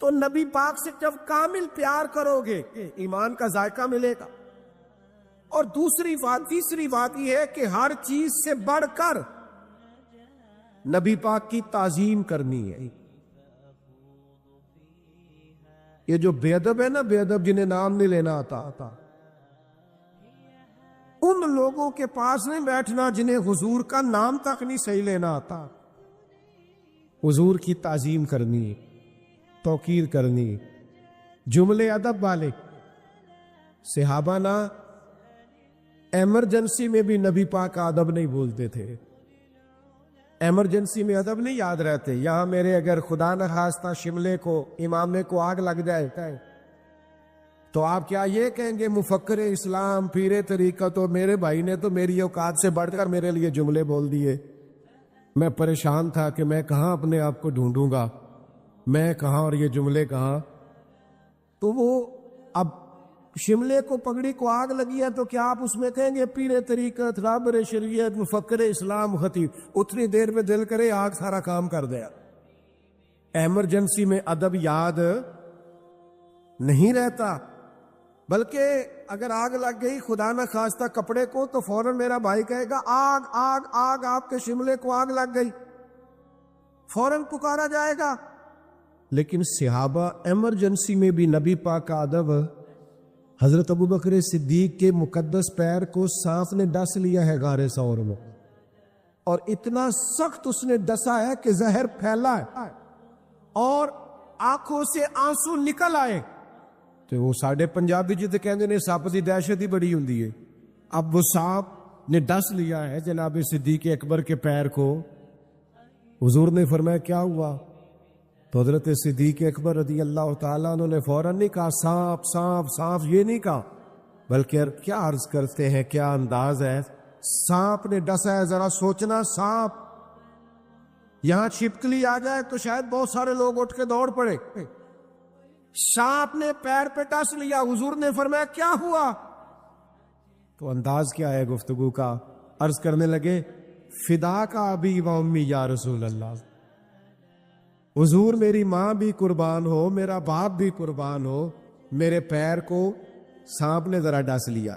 تو نبی پاک سے جب کامل پیار کرو گے ایمان کا ذائقہ ملے گا۔ اور تیسری بات یہ ہے کہ ہر چیز سے بڑھ کر نبی پاک کی تعظیم کرنی ہے۔ یہ جو بے ادب ہے نا، بے ادب جنہیں نام نہیں لینا آتا، ان لوگوں کے پاس نہیں بیٹھنا جنہیں حضور کا نام تک نہیں صحیح لینا آتا۔ حضور کی تعظیم کرنی، توقیر کرنی، جملے ادب والے۔ صحابہ نا ایمرجنسی میں بھی نبی پاک کا ادب نہیں بولتے تھے، ایمرجنسی میں ادب نہیں یاد رہتے۔ یہاں میرے اگر خدا نخواستہ شملے کو، امامے کو آگ لگ جائے تو آپ کیا یہ کہیں گے مفکر اسلام، پیر طریقہ تو میرے بھائی نے تو میری اوقات سے بڑھ کر میرے لیے جملے بول دیے، میں پریشان تھا کہ میں کہاں اپنے آپ کو ڈھونڈوں گا، میں کہاں اور یہ جملے کہاں۔ تو وہ اب شملے کو، پگڑی کو آگ لگی ہے تو کیا آپ اس میں کہیں گے پیر طریقت، رابر شریعت، مفکر اسلام، خطیب؟ اتنی دیر میں دل کرے آگ سارا کام کر دیا۔ ایمرجنسی میں ادب یاد نہیں رہتا، بلکہ اگر آگ لگ گئی خدا نہ خواستہ کپڑے کو تو فوراً میرا بھائی کہے گا آگ آگ آگ، آپ کے شملے کو آگ لگ گئی، فوراً پکارا جائے گا۔ لیکن صحابہ ایمرجنسی میں بھی نبی پاک کا ادب، حضرت ابوبکر صدیق کے مقدس پیر کو سانپ نے ڈس لیا ہے غار ثور میں، اور اتنا سخت اس نے ڈسا ہے کہ زہر پھیلا ہے اور آنکھوں سے آنسو نکل آئے۔ تو وہ ساڈے پنجابی جی کہندے نے سپ دی دہشت ہی بڑی ہوندی ہے۔ اب وہ سانپ نے ڈس لیا ہے جناب صدیق اکبر کے پیر کو۔ حضور نے فرمایا کیا ہوا؟ تو حضرت صدیق اکبر رضی اللہ تعالیٰ عنہ نے فوراً نہیں کہا سانپ سانپ سانپ، یہ نہیں کہا، بلکہ کیا عرض کرتے ہیں، کیا انداز ہے، سانپ نے ڈسا ہے، ذرا سوچنا سانپ یہاں چھپکلی آ جائے تو شاید بہت سارے لوگ اٹھ کے دوڑ پڑے، سانپ نے پیر پہ ڈس لیا۔ حضور نے فرمایا کیا ہوا؟ تو انداز کیا ہے گفتگو کا؟ عرض کرنے لگے فدا کا ابی و امی یا رسول اللہ، حضور میری ماں بھی قربان ہو، میرا باپ بھی قربان ہو، میرے پیر کو سانپ نے ذرا ڈس لیا۔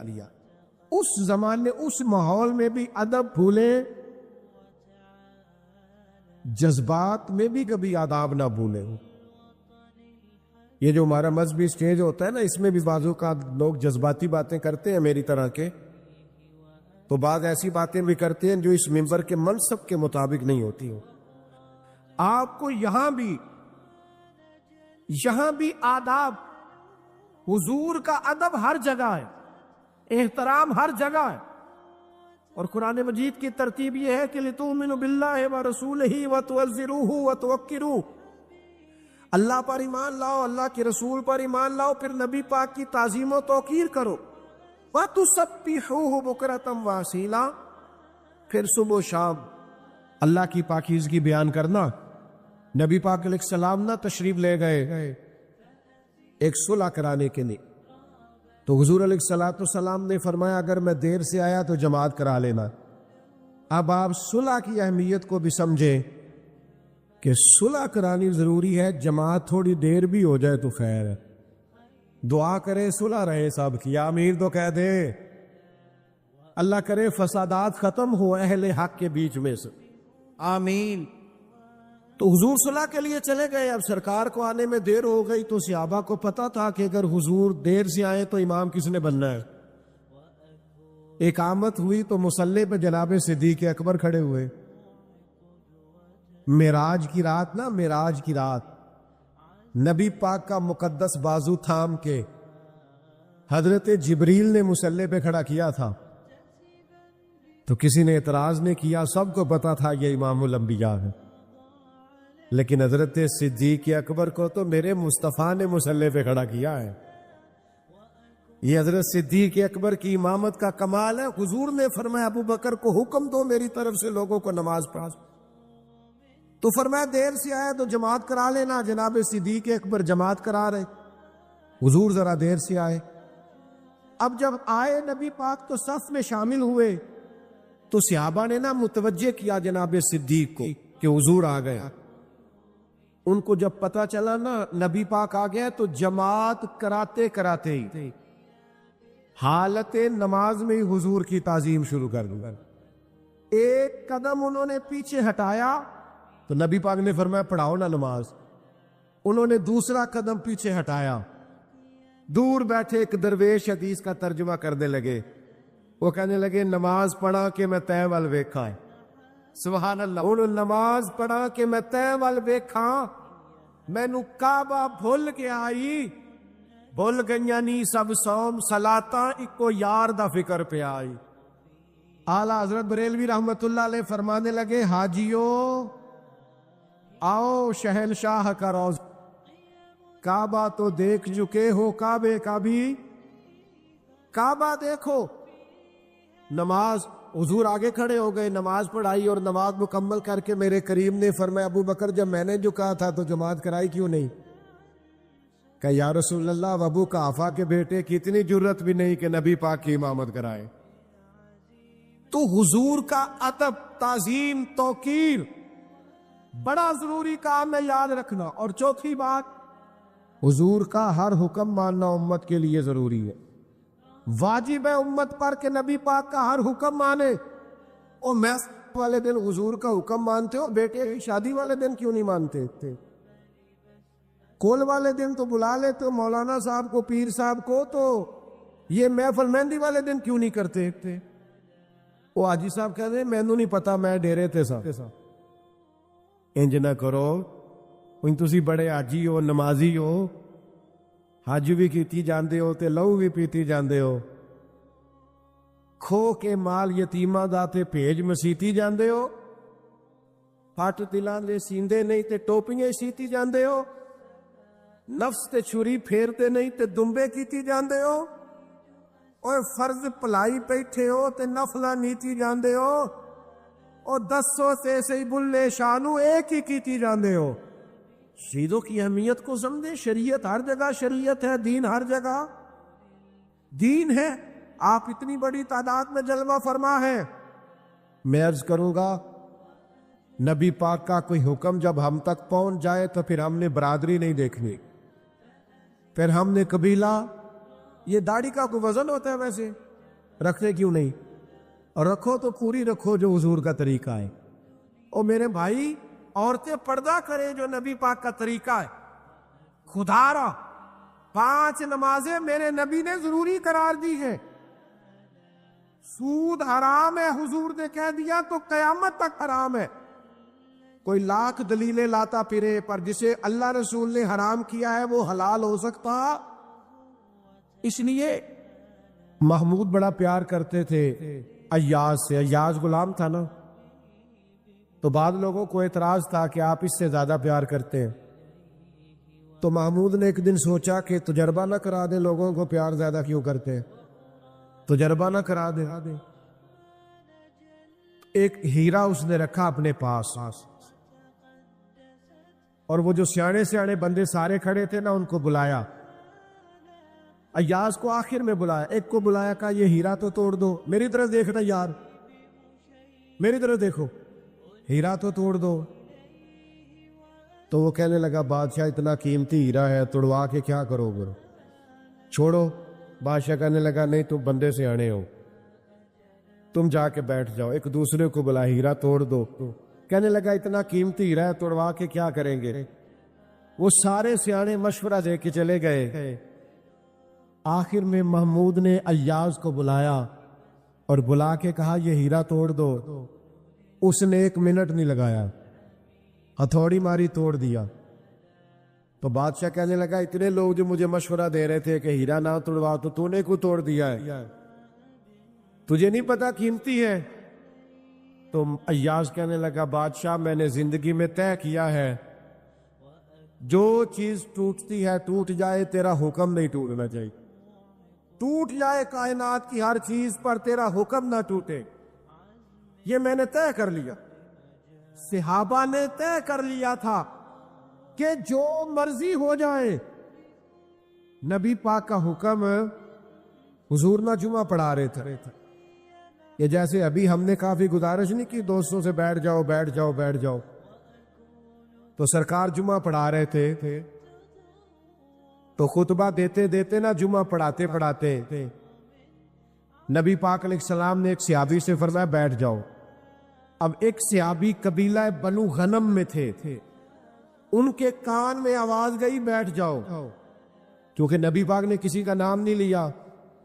اس زمانے، اس ماحول میں بھی ادب بھولیں، جذبات میں بھی کبھی آداب نہ بھولیں۔ یہ جو ہمارا مذہبی سٹیج ہوتا ہے نا، اس میں بھی بعضوں کا لوگ جذباتی باتیں کرتے ہیں میری طرح کے، تو بعض ایسی باتیں بھی کرتے ہیں جو اس ممبر کے منصب کے مطابق نہیں ہوتی ہوں۔ آپ کو یہاں بھی آداب، حضور کا ادب ہر جگہ ہے، احترام ہر جگہ ہے۔ اور قرآن مجید کی ترتیب یہ ہے کہ لِتُؤْمِنُوا بِاللَّهِ وَرَسُولِهِ وَتُعَزِّرُوهُ وَتُوَقِّرُوهُ، اللہ پر ایمان لاؤ، اللہ کے رسول پر ایمان لاؤ، پھر نبی پاک کی تعظیم و توقیر کرو۔ وَتُسَبِّحُوهُ بُكْرَةً وَأَصِيلًا، پھر صبح و شام اللہ کی پاکیزگی بیان کرنا۔ نبی پاک علیہ السلام نہ تشریف لے گئے ایک صلح کرانے کے لیے، تو حضور علیہ السلام نے فرمایا اگر میں دیر سے آیا تو جماعت کرا لینا۔ اب آپ صلح کی اہمیت کو بھی سمجھیں کہ صلح کرانی ضروری ہے، جماعت تھوڑی دیر بھی ہو جائے تو خیر ہے، دعا کرے صلح رہے سب کی، آمین تو کہہ دے۔ اللہ کرے فسادات ختم ہو اہل حق کے بیچ میں سے، آمین۔ تو حضور صلاح کے لیے چلے گئے۔ اب سرکار کو آنے میں دیر ہو گئی تو صحابہ کو پتا تھا کہ اگر حضور دیر سے آئے تو امام کس نے بننا ہے۔ ایک آمد ہوئی تو مصلی پہ جناب صدیق اکبر کھڑے ہوئے۔ معراج کی رات نا، معراج کی رات نبی پاک کا مقدس بازو تھام کے حضرت جبریل نے مصلی پہ کھڑا کیا تھا، تو کسی نے اعتراض نہیں کیا، سب کو پتا تھا یہ امام الانبیاء ہے۔ لیکن حضرت صدیق اکبر کو تو میرے مصطفیٰ نے مصلی پہ کھڑا کیا ہے۔ یہ حضرت صدیق اکبر کی امامت کا کمال ہے۔ حضور نے فرمایا ابو بکر کو حکم دو میری طرف سے لوگوں کو نماز پڑھا، تو فرمایا دیر سے آئے تو جماعت کرا لینا۔ جناب صدیق اکبر جماعت کرا رہے، حضور ذرا دیر سے آئے۔ اب جب آئے نبی پاک تو صف میں شامل ہوئے، تو صحابہ نے نا متوجہ کیا جناب صدیق کو کہ حضور آ گیا۔ ان کو جب پتا چلا نا نبی پاک آ گیا تو جماعت کراتے کراتے ہی حالت نماز میں ہی حضور کی تعظیم شروع کر دی۔ ایک قدم انہوں نے پیچھے ہٹایا تو نبی پاک نے فرمایا پڑھاؤ نا نماز۔ انہوں نے دوسرا قدم پیچھے ہٹایا، دور بیٹھے ایک درویش حدیث کا ترجمہ کرنے لگے۔ وہ کہنے لگے نماز پڑھا کہ میں تے وال ویکھا ہے، سبحان اللہ۔ انہوں نماز پڑھا کہ میں تے وال ویکھا، مینو کعبہ بھول کے آئی، بھول گئیاں نی سب سوم صلاتاں اکو یار دا فکر پہ آئی۔ اعلیٰ حضرت بریلوی رحمت اللہ علیہ فرمانے لگے حاجیو آؤ شہنشاہ کا روز، کعبہ تو دیکھ چکے ہو، کعبے کا بھی کعبہ دیکھو۔ نماز حضور آگے کھڑے ہو گئے، نماز پڑھائی اور نماز مکمل کر کے میرے کریم نے فرمایا ابو بکر جب میں نے جو کہا تھا تو جماعت کرائی کیوں نہیں؟ کہ یا رسول اللہ ابو کا آفا کے بیٹے کی اتنی جرت بھی نہیں کہ نبی پاک کی امامت کرائے۔ تو حضور کا ادب، تعظیم، توقیر بڑا ضروری کام ہے، یاد رکھنا۔ اور چوتھی بات، حضور کا ہر حکم ماننا امت کے لیے ضروری ہے۔ واجب ہے امت پر کہ نبی پاک کا ہر حکم مانے۔ اور میں والے دن حضور کا حکم مانتے ہو، بیٹے شادی والے دن کیوں نہیں مانتے تھے؟ کول والے دن تو بلا لیتے مولانا صاحب کو، پیر صاحب کو، تو یہ محفل مہندی والے دن کیوں نہیں کرتے تھے؟ وہ حاجی صاحب کہتے ہیں مینوں نہیں پتا، میں ڈیرے تے سا۔ انج نہ کرو، ان تسی بڑے حاجی ہو، نمازی ہو، حج بھی کیتی جاندے ہو تے لہو بھی پیتی جاندے ہو، کھو کے مال یتیماں دا تے بھیج مسیتی جاندے ہو، پٹ تلاں دے سیندے نہیں تے ٹوپیاں سیتی جاندے ہو، نفس تے چھری پھیرتے نہیں تے دمبے کیتی جاندے ہو، اور فرض پلائی بیٹھے ہو تے نفلاں نیتی جاندے ہو، اور 10 تے سے بلے شانو ایک ہی کیتی جاندے ہو۔ شہیدوں کی اہمیت کو سمجھیں، شریعت ہر جگہ شریعت ہے، دین ہر جگہ دین ہے۔ آپ اتنی بڑی تعداد میں جلوہ فرما ہے۔ میں عرض کروں گا نبی پاک کا کوئی حکم جب ہم تک پہنچ جائے تو پھر ہم نے برادری نہیں دیکھنی، پھر ہم نے قبیلہ، یہ داڑھی کا کوئی وزن ہوتا ہے ویسے؟ رکھتے کیوں نہیں؟ اور رکھو تو پوری رکھو جو حضور کا طریقہ ہے۔ اور میرے بھائی عورتیں پردہ کریں جو نبی پاک کا طریقہ ہے۔ خدا را 5 نمازیں میرے نبی نے ضروری قرار دی ہیں۔ سود حرام ہے حضور نے کہہ دیا تو قیامت تک حرام ہے۔ کوئی لاکھ دلیلیں لاتا پھرے، پر جسے اللہ رسول نے حرام کیا ہے وہ حلال ہو سکتا؟ اس لیے محمود بڑا پیار کرتے تھے ایاز سے، ایاز غلام تھا نا، تو بعض لوگوں کو اعتراض تھا کہ آپ اس سے زیادہ پیار کرتے ہیں، تو محمود نے ایک دن سوچا کہ تجربہ نہ کرا دیں لوگوں کو پیار زیادہ کیوں کرتے ہیں، تجربہ نہ کرا دیں۔ ایک ہیرا اس نے رکھا اپنے پاس، اور وہ جو سیانے سیانے بندے سارے کھڑے تھے نا ان کو بلایا، ایاز کو آخر میں بلایا، ایک کو بلایا کہا یہ ہیرا تو توڑ دو، میری طرف دیکھنا یار، میری طرف دیکھو، ہیرا تو توڑ دو۔ تو وہ کہنے لگا بادشاہ اتنا قیمتی ہیرا ہے توڑوا کے کیا کرو گے، چھوڑو۔ بادشاہ کہنے لگا نہیں تم بندے سے آنے ہو، تم جا کے بیٹھ جاؤ، ایک دوسرے کو بلا ہیرا توڑ دو۔ کہنے لگا اتنا قیمتی ہیرا ہے، توڑوا کے کیا کریں گے؟ وہ سارے سیانے مشورہ دے کے چلے گئے۔ آخر میں محمود نے ایاز کو بلایا اور بلا کے کہا یہ ہیرا توڑ دو۔ اس نے 1 منٹ نہیں لگایا، ہتھوڑی ماری توڑ دیا۔ تو بادشاہ کہنے لگا اتنے لوگ جو مجھے مشورہ دے رہے تھے کہ ہیرا نہ توڑوا تو نے کو توڑ دیا ہے، تجھے نہیں پتا قیمتی ہے؟ تو ایاز کہنے لگا بادشاہ میں نے زندگی میں طے کیا ہے جو چیز ٹوٹتی ہے ٹوٹ جائے، تیرا حکم نہیں ٹوٹنا چاہیے، ٹوٹ جائے کائنات کی ہر چیز پر، تیرا حکم نہ ٹوٹے، یہ میں نے طے کر لیا۔ صحابہ نے طے کر لیا تھا کہ جو مرضی ہو جائے، نبی پاک کا حکم حضور نہ جمعہ پڑھا رہے تھے، یہ جیسے ابھی ہم نے کافی گزارش نہیں کی دوستوں سے بیٹھ جاؤ بیٹھ جاؤ بیٹھ جاؤ، تو سرکار جمعہ پڑھا رہے تھے تو خطبہ دیتے دیتے نہ جمعہ پڑھاتے پڑھاتے نبی پاک علیہ السلام نے ایک صحابی سے فرمایا بیٹھ جاؤ۔ اب ایک صحابی قبیلہ بنو غنم میں تھے، ان کے کان میں آواز گئی بیٹھ جاؤ، کیونکہ نبی پاک نے کسی کا نام نہیں لیا،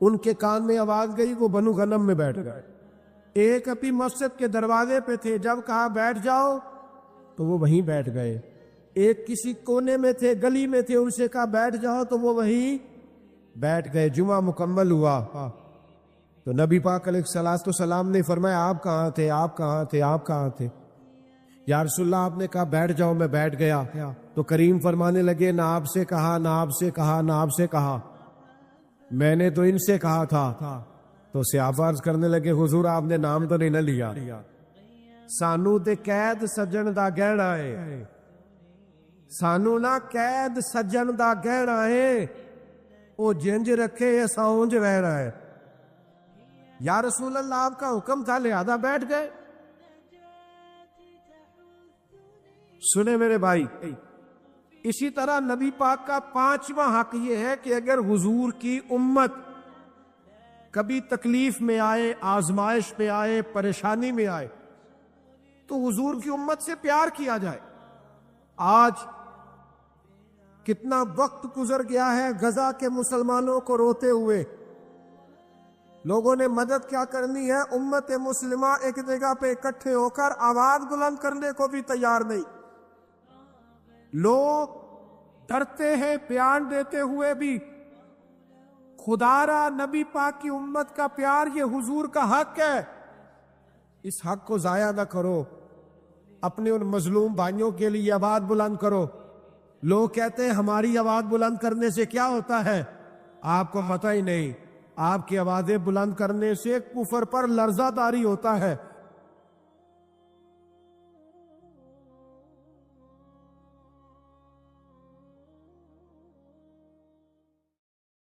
ان کے کان میں آواز گئی، وہ بنو غنم میں بیٹھ گئے۔ ایک اپنی مسجد کے دروازے پہ تھے، جب کہا بیٹھ جاؤ تو وہ وہیں بیٹھ گئے۔ ایک کسی کونے میں تھے، گلی میں تھے، ان سے کہا بیٹھ جاؤ تو وہ وہیں بیٹھ گئے۔ جمعہ مکمل ہوا تو نبی پاک علیہ السلام نے فرمایا آپ کہاں تھے، آپ کہاں تھے، آپ کہاں تھے؟ یا رسول اللہ آپ نے کہا بیٹھ جاؤ، میں بیٹھ گیا۔ تو کریم فرمانے لگے نہ آپ سے کہا، نہ آپ سے کہا، نہ آپ سے کہا، میں نے تو ان سے کہا تھا۔ تو صحابہ عرض کرنے لگے حضور آپ نے نام تو نہیں نہ لیا، سانو تے قید سجن دا گہنا ہے، سانو نہ قید سجن دا گہنا ہے، او جنج رکھے ایسا اونج رہنا ہے۔ یا رسول اللہ آپ کا حکم تھا لہذا بیٹھ گئے۔ سنے میرے بھائی، اسی طرح نبی پاک کا 5واں حق یہ ہے کہ اگر حضور کی امت کبھی تکلیف میں آئے، آزمائش میں آئے، پریشانی میں آئے تو حضور کی امت سے پیار کیا جائے۔ آج کتنا وقت گزر گیا ہے غزہ کے مسلمانوں کو روتے ہوئے، لوگوں نے مدد کیا کرنی ہے، امت مسلمہ ایک جگہ پہ اکٹھے ہو کر آواز بلند کرنے کو بھی تیار نہیں۔ لوگ ڈرتے ہیں بیان دیتے ہوئے بھی۔ خدا را نبی پاک کی امت کا پیار یہ حضور کا حق ہے، اس حق کو ضائع نہ کرو، اپنے ان مظلوم بھائیوں کے لیے آواز بلند کرو۔ لوگ کہتے ہیں ہماری آواز بلند کرنے سے کیا ہوتا ہے، آپ کو پتہ ہی نہیں، آپ کی آوازیں بلند کرنے سے کفر پر لرزہ طاری ہوتا ہے۔